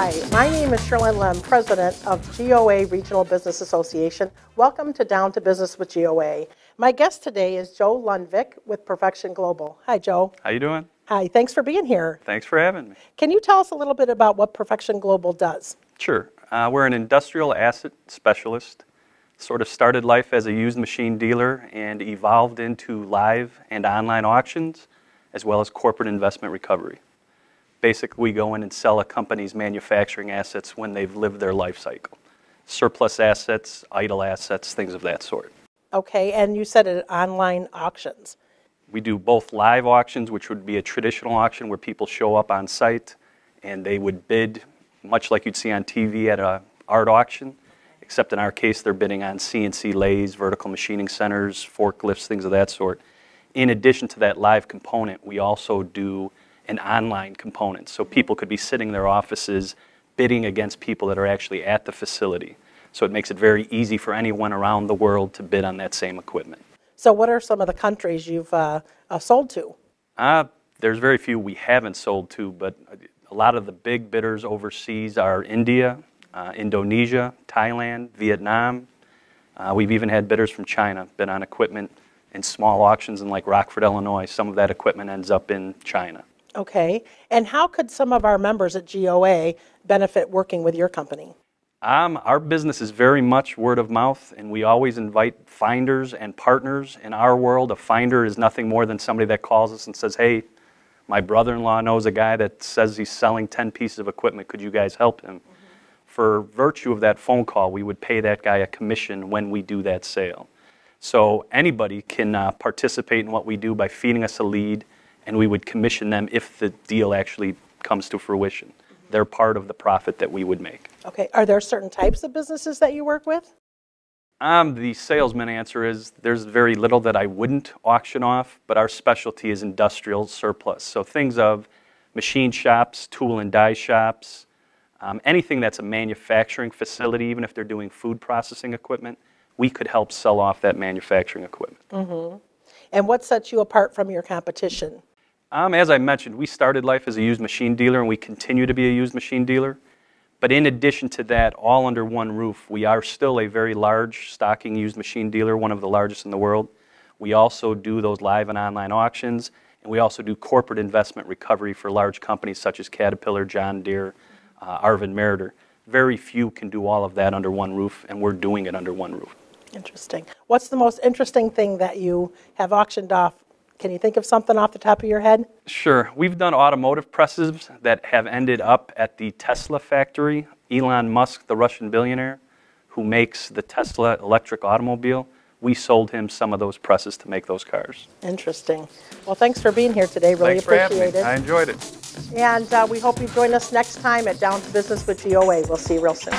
Hi, my name is Shirlanne, President of GOA Regional Business Association. Welcome to Down to Business with GOA. My guest today is Joe Lundvik with Perfection Global. Hi, Joe. How you doing? Hi, thanks for being here. Thanks for having me. Can you tell us a little bit about what Perfection Global does? Sure. We're an industrial asset specialist. Sort of started life as a used machine dealer and evolved into live and online auctions, as well as corporate investment recovery. Basically, we go in and sell a company's manufacturing assets when they've lived their life cycle. Surplus assets, idle assets, things of that sort. Okay, and you said it online auctions. We do both live auctions, which would be a traditional auction where people show up on site and they would bid, much like you'd see on TV at an art auction, except in our case they're bidding on CNC lathes, vertical machining centers, forklifts, things of that sort. In addition to that live component, we also do an online component. So people could be sitting in their offices bidding against people that are actually at the facility. So it makes it very easy for anyone around the world to bid on that same equipment. So what are some of the countries you've sold to? There's very few we haven't sold to, but a lot of the big bidders overseas are India, Indonesia, Thailand, Vietnam. We've even had bidders from China bid on equipment in small auctions in like Rockford, Illinois. Some of that equipment ends up in China. Okay, and how could some of our members at GOA benefit working with your company? Our business is very much word of mouth, and we always invite finders and partners. In our world, a finder is nothing more than somebody that calls us and says, hey, my brother-in-law knows a guy that says he's selling 10 pieces of equipment. Could you guys help him? For virtue of that phone call, we would pay that guy a commission when we do that sale. So anybody can participate in what we do by feeding us a lead, and we would commission them if the deal actually comes to fruition. They're part of the profit that we would make. Okay, are there certain types of businesses that you work with? The salesman answer is there's very little that I wouldn't auction off, but our specialty is industrial surplus. So things of machine shops, tool and die shops, anything that's a manufacturing facility, even if they're doing food processing equipment, we could help sell off that manufacturing equipment. Mm-hmm. And what sets you apart from your competition? As I mentioned, we started life as a used machine dealer, and we continue to be a used machine dealer. But in addition to that, all under one roof, we are still a very large stocking used machine dealer, one of the largest in the world. We also do those live and online auctions, and we also do corporate investment recovery for large companies such as Caterpillar, John Deere, Arvin Meritor. Very few can do all of that under one roof, and we're doing it under one roof. Interesting. What's the most interesting thing that you have auctioned off? Can you think of something off the top of your head? Sure. We've done automotive presses that have ended up at the Tesla factory. Elon Musk, the Russian billionaire who makes the Tesla electric automobile, we sold him some of those presses to make those cars. Interesting. Well, thanks for being here today. Really appreciate it. I enjoyed it. And we hope you join us next time at Down to Business with GOA. We'll see you real soon.